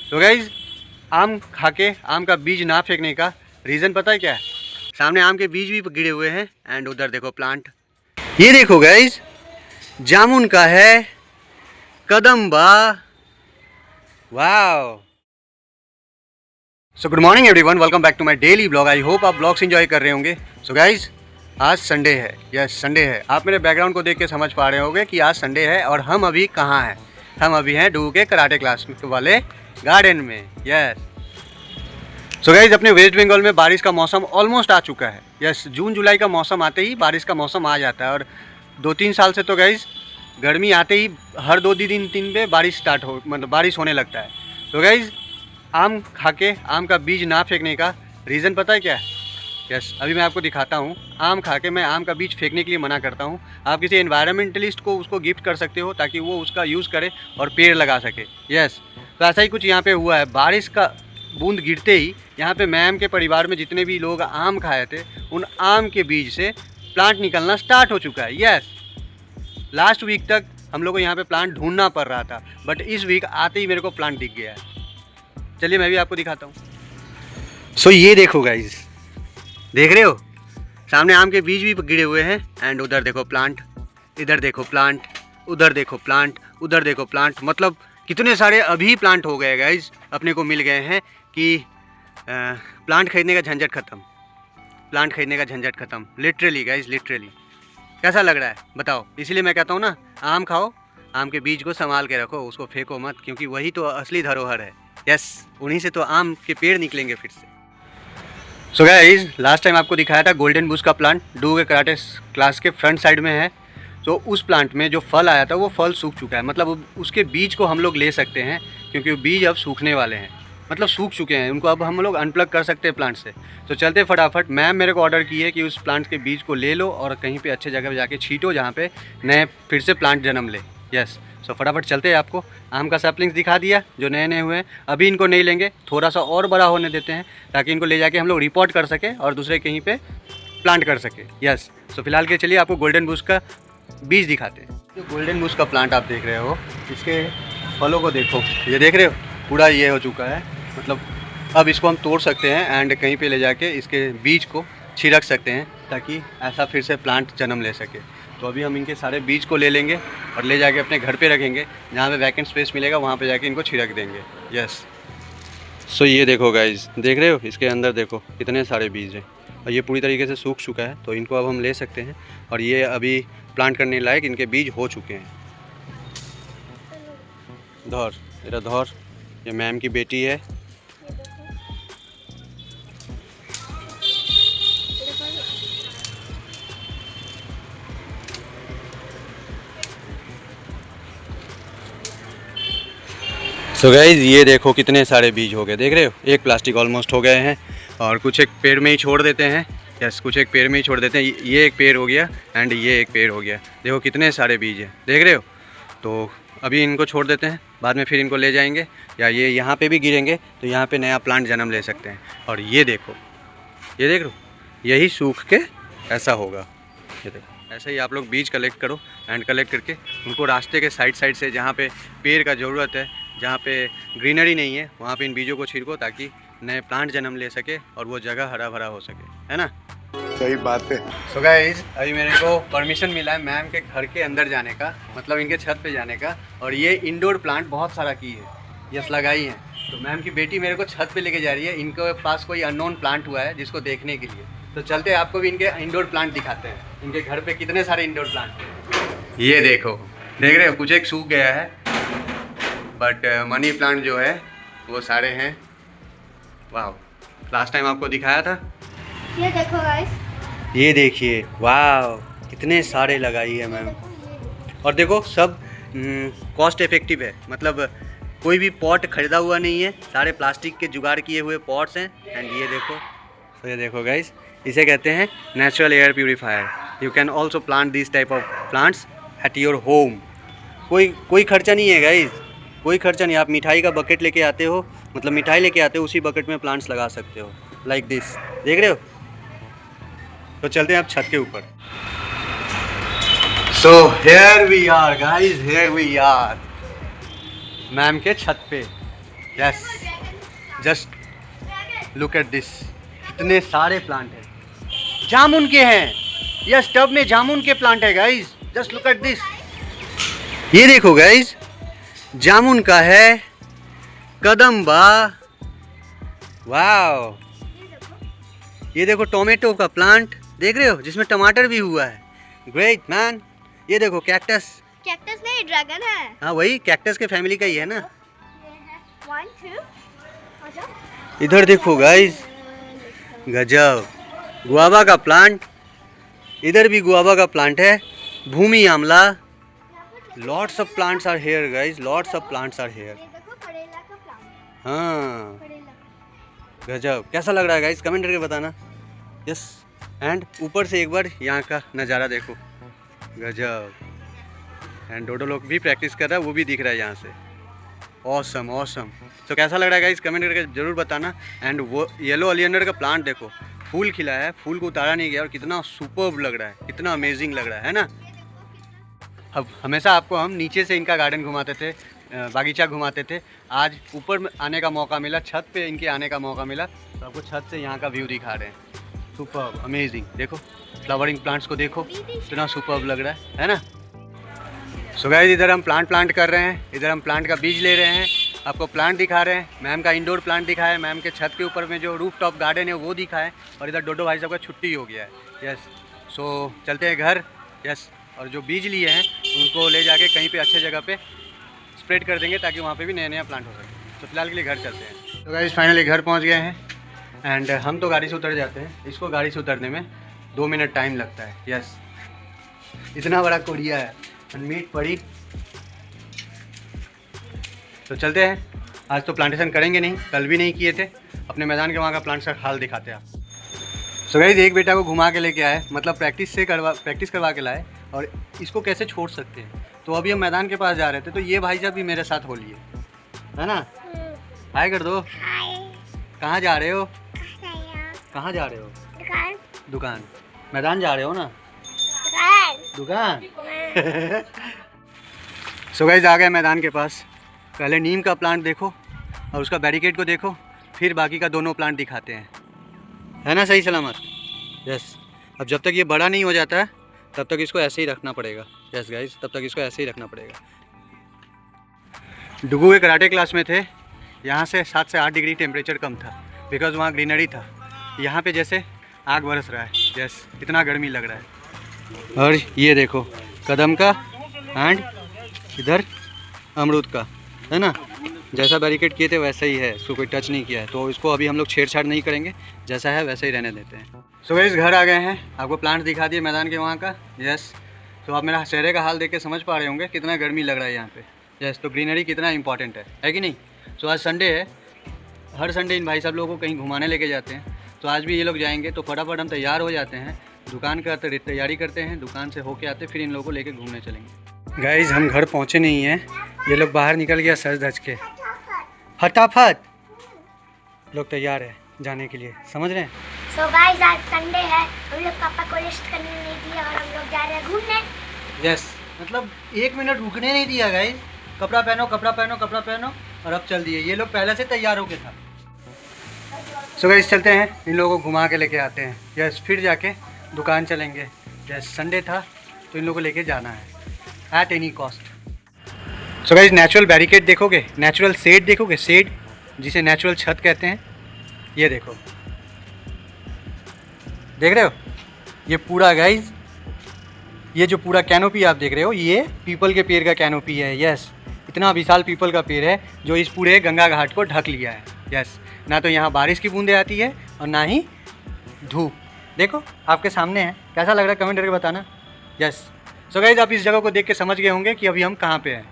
तो गाइज आम खा के आम का बीज ना फेंकने का रीज़न पता है क्या है? सामने आम के बीज भी गिरे हुए हैं एंड उधर देखो प्लांट। ये देखो गाइज जामुन का है, कदम्बा। Wow. So good morning everyone, welcome back to my daily blog. I hope आप ब्लॉग्स एंजॉय कर रहे होंगे। सो गाइज आज संडे है, यस संडे है। आप मेरे बैकग्राउंड को देख के समझ पा रहे होंगे कि आज संडे है और हम अभी कहाँ हैं। हम अभी हैं डू के कराटे क्लास वाले गार्डन में। यस सो गाइज अपने वेस्ट बंगाल में बारिश का मौसम ऑलमोस्ट आ चुका है। यस जून जुलाई का मौसम आते ही बारिश का मौसम आ जाता है और 2-3 साल से तो गाइज गर्मी आते ही हर 2 दिन 3 पे बारिश स्टार्ट हो मतलब बारिश होने लगता है। तो गाइज आम खा के आम का बीज ना फेंकने का रीज़न पता है क्या है? यस अभी मैं आपको दिखाता हूँ। आम खा के मैं आम का बीज फेंकने के लिए मना करता हूँ। आप किसी एनवायरमेंटलिस्ट को उसको गिफ्ट कर सकते हो ताकि वो उसका यूज़ करे और पेड़ लगा सके। यस तो ऐसा ही कुछ यहाँ पे हुआ है। बारिश का बूंद गिरते ही यहाँ पे मैम के परिवार में जितने भी लोग आम खाए थे उन आम के बीज से प्लांट निकलना स्टार्ट हो चुका है। यस लास्ट वीक तक हम लोग को यहाँ पे प्लांट ढूंढना पड़ रहा था, बट इस वीक आते ही मेरे को प्लांट दिख गया है। चलिए मैं भी आपको दिखाता हूँ। सो ये देखो गाइज, देख रहे हो सामने आम के बीज भी गिरे हुए हैं एंड उधर देखो प्लांट, इधर देखो प्लांट, उधर देखो प्लांट, उधर देखो प्लांट। मतलब कितने सारे अभी प्लांट हो गए गाइज, अपने को मिल गए हैं कि प्लांट खरीदने का झंझट ख़त्म, प्लांट खरीदने का झंझट ख़त्म। Literally guys literally. कैसा लग रहा है बताओ? इसीलिए मैं कहता हूँ ना, आम खाओ, आम के बीज को संभाल के रखो, उसको फेंको मत, क्योंकि वही तो असली धरोहर है। यस उन्हीं से तो आम के पेड़ निकलेंगे फिर से। सो गाइस लास्ट टाइम आपको दिखाया था गोल्डन बुश का प्लांट डू के कराटे क्लास के फ्रंट साइड में है। तो उस प्लांट में जो फल आया था वो फल सूख चुका है, मतलब उसके बीज को हम लोग ले सकते हैं क्योंकि बीज अब सूखने वाले हैं, मतलब सूख चुके हैं। उनको अब हम लोग अनप्लग कर सकते हैं प्लांट से। तो चलते फटाफट। मैम मेरे को ऑर्डर की है कि उस प्लांट के बीज को ले लो और कहीं पे अच्छे जगह पे जाके छींटो जहाँ पे नए फिर से प्लांट जन्म ले। यस सो फटाफट चलते हैं। आपको आम का सैपलिंग्स दिखा दिया जो नए नए हुए हैं। अभी इनको नहीं लेंगे, थोड़ा सा और बड़ा होने देते हैं ताकि इनको ले जाके हम लोग रिपोर्ट कर सकें और दूसरे कहीं पे प्लांट कर सके। यस सो फिलहाल के चलिए आपको गोल्डन बुश का बीज दिखाते हैं। जो गोल्डन बुश का प्लांट आप देख रहे हो, इसके फलों को देखो, ये देख रहे हो पूरा ये हो चुका है। मतलब अब इसको हम तोड़ सकते हैं एंड कहीं पे ले जाके इसके बीज को छिड़क सकते हैं ताकि ऐसा फिर से प्लांट जन्म ले सके। तो अभी हम इनके सारे बीज को ले लेंगे और ले जाके अपने घर पे रखेंगे, जहाँ पे वैकेंट स्पेस मिलेगा वहाँ पे जाके इनको छिड़क देंगे। यस सो ये देखो गाइज, देख रहे हो इसके अंदर देखो कितने सारे बीज हैं और ये पूरी तरीके से सूख चुका है। तो इनको अब हम ले सकते हैं और ये अभी प्लांट करने लायक इनके बीज हो चुके हैं। धौर, मेरा धौर, ये मैम की बेटी है। सो गाइज ये देखो कितने सारे बीज हो गए, देख रहे हो। एक प्लास्टिक ऑलमोस्ट हो गए हैं और कुछ एक पेड़ में ही छोड़ देते हैं। यस कुछ एक पेड़ में ही छोड़ देते हैं। ये एक पेड़ हो गया एंड ये एक पेड़ हो गया। देखो कितने सारे बीज हैं, देख रहे हो। तो अभी इनको छोड़ देते हैं, बाद में फिर इनको ले जाएंगे या ये यहाँ पे भी गिरेंगे तो यहाँ पे नया प्लांट जन्म ले सकते हैं। और ये देखो, ये देख लो, यही सूख के ऐसा होगा। ये देखो ऐसे ही आप लोग बीज कलेक्ट करो एंड कलेक्ट करके उनको रास्ते के साइड से जहाँ पे पेड़ का ज़रूरत है, जहाँ पे ग्रीनरी नहीं है, वहाँ पे इन बीजों को छिड़को ताकि नए प्लांट जन्म ले सके और वो जगह हरा भरा हो सके, है ना। सही बात है। सो गाइस अभी मेरे को परमिशन मिला है मैम के घर के अंदर जाने का, मतलब इनके छत पे जाने का। और ये इंडोर प्लांट बहुत सारा की है, यस लगाई है। तो मैम की बेटी मेरे को छत पे लेके जा रही है। इनके पास कोई अननोन प्लांट हुआ है जिसको देखने के लिए। तो चलते हैं, आपको भी इनके इंडोर प्लांट दिखाते हैं। इनके घर पे कितने सारे इंडोर प्लांट हैं। ये देखो, देख रहे हो कुछ एक सूख गया है बट मनी प्लांट जो है वो सारे हैं। वाह, लास्ट टाइम आपको दिखाया था। ये देखो गाइस, ये देखिए, वाह कितने सारे लगाई है मैम। और देखो सब कॉस्ट इफेक्टिव है, मतलब कोई भी पॉट खरीदा हुआ नहीं है, सारे प्लास्टिक के जुगाड़ किए हुए पॉट्स हैं। एंड ये देखो, तो ये देखो गाइस, इसे कहते हैं natural air purifier. You can also plant this type of plants at your home. कोई खर्चा नहीं है गाइस, कोई खर्चा नहीं। आप मिठाई का बकेट लेके आते हो, मतलब मिठाई लेके आते हो, उसी बकेट में प्लांट्स लगा सकते हो लाइक दिस, देख रहे हो। तो चलते हैं आप छत के ऊपर। So here we are guys, here we are ma'am के छत पे। Yes, just look at this, कितने सारे प्लांट हैं, जामुन के हैं। यस, टब में जामुन के प्लांट है guys, just look at this. ये देखो गाइस, जामुन का है, कदम्बा, वाओ। ये देखो टोमेटो का प्लांट, देख रहे हो, जिसमें टमाटर भी हुआ है, ग्रेट मैन। ये देखो कैक्टस, कैक्टस नहीं, ड्रैगन है। हाँ वही कैक्टस के फैमिली का ही है ना। ये है 1 2 अच्छा। इधर देखो गाइस, गजब, गुआवा का प्लांट, इधर भी गुआवा का प्लांट है, भूमि आमला। Lots of plants are here guys, lots of plants are here. ये देखो करेला का प्लांट, हाँ करेला। गजब, कैसा लग रहा है गाइस, कमेंट करके बताना। यस, एंड ऊपर से एक बार यहाँ का नज़ारा देखो, गजब। एंड डोडो लोग भी प्रैक्टिस कर रहा है, वो भी दिख रहा है यहाँ से। Awesome awesome. तो कैसा लग रहा है गाइस, कमेंट करके ज़रूर बताना। एंड वो येलो ओलियंडर का प्लांट देखो, फूल खिला है, फूल को उतारा नहीं गया, और कितना सुपर्ब लग रहा है, कितना अमेजिंग लग रहा है ना। अब हमेशा आपको हम नीचे से इनका गार्डन घुमाते थे, बागीचा घुमाते थे। आज ऊपर आने का मौका मिला, छत पे इनके आने का मौका मिला, तो आपको छत से यहाँ का व्यू दिखा रहे हैं। Superb, amazing. देखो फ्लावरिंग प्लांट्स को देखो, कितना सुपर्ब लग रहा है ना। सो गाइस, इधर हम प्लांट कर रहे हैं, इधर हम प्लांट का बीज ले रहे हैं, आपको प्लांट दिखा रहे हैं। मैम का इंडोर प्लांट दिखा है, मैम के छत के ऊपर में जो रूफ टॉप गार्डन है वो दिखा है, और इधर डोडो भाई साहब का छुट्टी हो गया है। यस, सो चलते हैं घर। यस, और जो बीज लिए हैं उनको ले जाके कहीं पे अच्छे जगह पे स्प्रेड कर देंगे, ताकि वहाँ पे भी नया प्लांट हो सके। तो फिलहाल के लिए घर चलते हैं। तो गाइस फाइनली घर पहुँच गए हैं, एंड हम तो गाड़ी से उतर जाते हैं, इसको गाड़ी से उतरने में 2 मिनट टाइम लगता है। यस, इतना बड़ा कोरिया है, मीट पड़ी। तो चलते हैं, आज तो प्लांटेशन करेंगे नहीं, कल भी नहीं किए थे। अपने मैदान के वहाँ का प्लांट्स का हाल दिखाते हैं आप। सो गाइस, एक बेटा को घुमा के लेके आए, मतलब प्रैक्टिस करवा के लाए, और इसको कैसे छोड़ सकते हैं। तो अभी हम मैदान के पास जा रहे थे, तो ये भाई साहब भी मेरे साथ हो लिए, है ना। हाय कर दो। कहाँ जा रहे हो, कहाँ जा रहे हो? दुकान। मैदान जा रहे हो ना, दुकान। सो गाइस, आ गए मैदान के पास। पहले नीम का प्लांट देखो और उसका बैरिकेड को देखो, फिर बाकी का दोनों प्लांट दिखाते हैं, है ना, सही सलामत। यस, अब जब तक ये बड़ा नहीं हो जाता है तब तक इसको ऐसे ही रखना पड़ेगा। यस गाइस, तब तक इसको ऐसे ही रखना पड़ेगा। डुगू के कराटे क्लास में थे, यहाँ से 7 से 8 डिग्री टेम्परेचर कम था, बिकॉज वहाँ ग्रीनरी था। यहाँ पे जैसे आग बरस रहा है। यस, इतना गर्मी लग रहा है। और ये देखो कदम का, एंड इधर अमरूद का, है ना। जैसा बैरिकेड किए थे वैसा ही है, इसको कोई टच नहीं किया है, तो इसको अभी हम लोग छेड़छाड़ नहीं करेंगे, जैसा है वैसे ही रहने देते हैं। सो गाइस, घर आ गए हैं, आपको प्लांट दिखा दिए मैदान के वहाँ का। यस, तो आप मेरा चेहरे का हाल देख के समझ पा रहे होंगे कितना गर्मी लग रहा है यहाँ पे। यस, तो ग्रीनरी कितना इंपॉर्टेंट है कि नहीं। सो आज संडे है, हर संडे इन भाई साहब लोगों को कहीं घुमाने लेके जाते हैं, तो आज भी ये लोग जाएंगे। तो फटाफट हम तैयार हो जाते हैं, दुकान का तैयारी करते हैं, दुकान से होके आते फिर इन लोगों को लेके घूमने चलेंगे। गाइस, हम घर पहुँचे नहीं हैं, ये लोग बाहर निकल गया सज धज के, फटाफट लोग तैयार है जाने के लिए, समझ रहे हैं। सो गाइस, आज संडे है, हम लोग पापा को रेस्ट करने नहीं दिया और हम लोग जा रहे हैं घूमने। यस, मतलब 1 मिनट रुकने नहीं दिया गाइस। कपड़ा पहनो, कपड़ा पहनो, कपड़ा पहनो, और अब चल दिए। ये लोग पहले से तैयार होके था। सो गाइस, चलते हैं, इन लोगों को घुमा के लेके आते हैं। यस, फिर जाके दुकान चलेंगे। यस, संडे था तो इन लोगों को लेके जाना है at any cost. So guys, natural barricade देखोगे, नेचुरल शेड देखोगे, शेड जिसे नेचुरल छत कहते हैं। ये देखो, देख रहे हो, ये पूरा गाइस, ये जो पूरा कैनोपी आप देख रहे हो, ये पीपल के पेड़ का कैनोपी है। यस, इतना विशाल पीपल का पेड़ है जो इस पूरे गंगा घाट को ढक लिया है। यस, ना तो यहाँ बारिश की बूंदें आती है और ना ही धूप। देखो आपके सामने है, कैसा लग रहा है कमेंट करके बताना। यस, सो गाइस, आप इस जगह को देख के समझ गए होंगे कि अभी हम कहाँ पे हैं।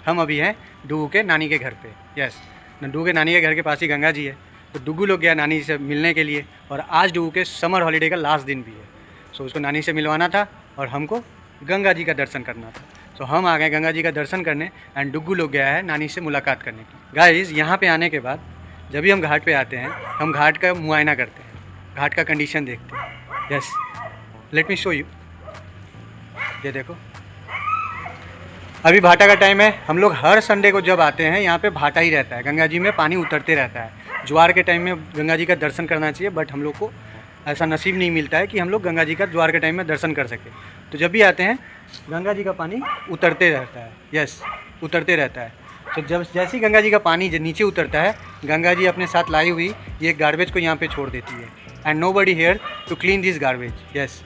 हम अभी हैं डुगू के नानी के घर पे। यस, डुगू के नानी के घर के पास ही गंगा जी है, तो डुगू लोग गया नानी से मिलने के लिए, और आज डुगू के समर हॉलीडे का लास्ट दिन भी है। सो उसको नानी से मिलवाना था और हमको गंगा जी का दर्शन करना था। तो हम आ गए गंगा जी का दर्शन करने, एंड डुगू लोग गया है नानी से मुलाकात करने की। गाइस, यहाँ पे आने के बाद जब भी हम घाट पे आते हैं, हम घाट का मुआयना करते हैं, घाट का कंडीशन देखते हैं। Yes, let me show you. ये देखो, अभी भाटा का टाइम है। हम लोग हर संडे को जब आते हैं यहाँ पे भाटा ही रहता है, गंगा जी में पानी उतरते रहता है। ज्वार के टाइम में गंगा जी का दर्शन करना चाहिए, बट हम लोग को ऐसा नसीब नहीं मिलता है कि हम लोग गंगा जी का ज्वार के टाइम में दर्शन कर सकें। तो जब भी आते हैं गंगा जी का पानी उतरते रहता है, यस उतरते रहता है। तो जब जैसे ही गंगा जी का पानी नीचे उतरता है, गंगा जी अपने साथ लाई हुई ये गार्बेज को यहाँ पे छोड़ देती है, and nobody here to clean this garbage. Yes,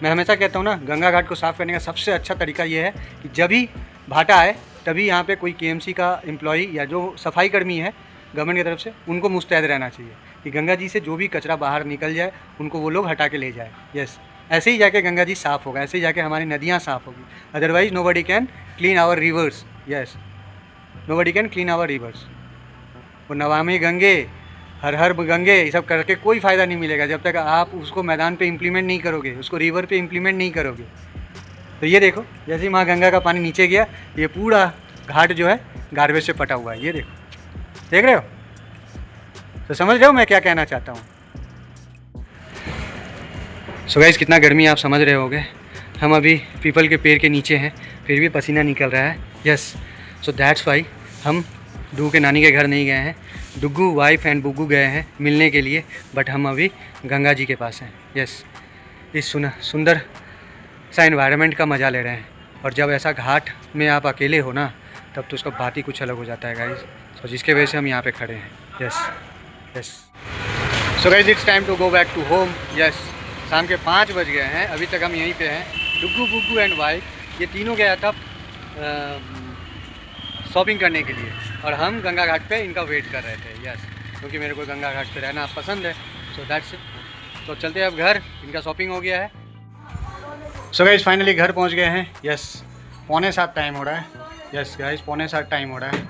मैं हमेशा कहता हूँ ना, गंगा घाट को साफ़ करने का सबसे अच्छा तरीका ये है कि जब भी भाटा आए तभी यहाँ पे कोई KMC का एम्प्लॉई या जो सफाई कर्मी है गवर्नमेंट की तरफ से, उनको मुस्तैद रहना चाहिए कि गंगा जी से जो भी कचरा बाहर निकल जाए उनको वो लोग हटा के ले जाए। यस, ऐसे ही जाके गंगा जी साफ़ होगा, ऐसे ही जाके हमारी नदियाँ साफ़ होगी। Otherwise nobody can clean our rivers. Yes, nobody can clean our rivers. वो नमामि गंगे, हर हर गंगे, ये सब करके कोई फ़ायदा नहीं मिलेगा जब तक आप उसको मैदान पे इम्प्लीमेंट नहीं करोगे, उसको रिवर पे इम्प्लीमेंट नहीं करोगे। तो ये देखो, जैसे ही माँ गंगा का पानी नीचे गया, ये पूरा घाट जो है गार्बेज से पटा हुआ है। ये देखो, देख रहे हो? तो समझ रहे हो मैं क्या कहना चाहता हूँ? सो गाइस, कितना गर्मी आप समझ रहे होगे। हम अभी पीपल के पेड़ के नीचे हैं, फिर भी पसीना निकल रहा है। यस, सो दैट्स वाई हम डू के नानी के घर नहीं गए हैं। डुग्गू वाइफ एंड बुग्गू गए हैं मिलने के लिए, बट हम अभी गंगा जी के पास हैं। यस, इस सुंदर सा एनवायरनमेंट का मज़ा ले रहे हैं। और जब ऐसा घाट में आप अकेले हो ना, तब तो उसका बात ही कुछ अलग हो जाता है गाइस। सो जिसके वजह से हम यहाँ पे खड़े हैं। Yes yes, so guys it's time to go back to home. Yes, शाम के 5 बज गए हैं, अभी तक हम यहीं पे हैं। डुग्गू बुग्गू एंड वाइफ ये तीनों गया था शॉपिंग करने के लिए, और हम गंगा घाट पे इनका वेट कर रहे थे। यस, क्योंकि मेरे को गंगा घाट पे रहना पसंद है। So that's it. तो चलते हैं अब घर, इनका शॉपिंग हो गया है। सो गाइस फाइनली घर पहुंच गए हैं। यस, 6:45 टाइम हो रहा है। यस गाइस, 6:45 टाइम हो रहा है।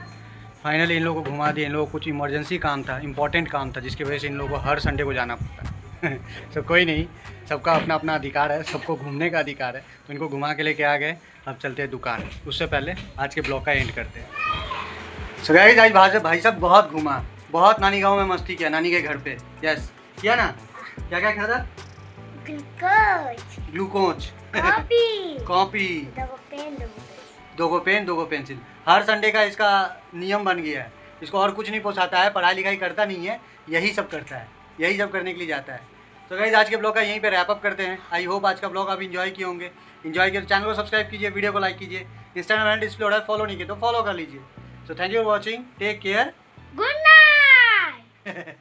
फाइनली इन लोगों को घुमा दिए। इन लोगों को कुछ इमरजेंसी काम था, इंपॉर्टेंट काम था, जिसकी वजह से इन लोगों को हर संडे को जाना पड़ता है। सो कोई नहीं, सबका अपना अपना अधिकार है, सबको घूमने का अधिकार है। तो इनको घुमा के लेके आ गए। अब चलते हैं दुकान। उससे पहले आज के ब्लॉग का एंड करते हैं। सो गाइस, आज भाई साहब बहुत घूमा, बहुत नानी गाँव में मस्ती किया, नानी के घर पे। यस, किया ना? क्या क्या खाया था? Glucose, copy, 2 pen 2 pencil. हर संडे का इसका नियम बन गया है। इसको और कुछ नहीं पोसाता है, पढ़ाई लिखाई करता नहीं है, यही सब करता है, यही सब करने के लिए जाता है। तो गाइस आज के ब्लॉग का यहीं पे रैप अप करते हैं। आई होप आज का ब्लॉग आप इन्जॉय किए होंगे। इन्जॉय किए तो चैनल को सब्सक्राइब कीजिए, वीडियो को लाइक कीजिए। इंस्टाग्राम हैंडल डिस्प्ले हो रहा है, फॉलो नहीं किया तो फॉलो कर लीजिए। So thank you for watching, take care, good night.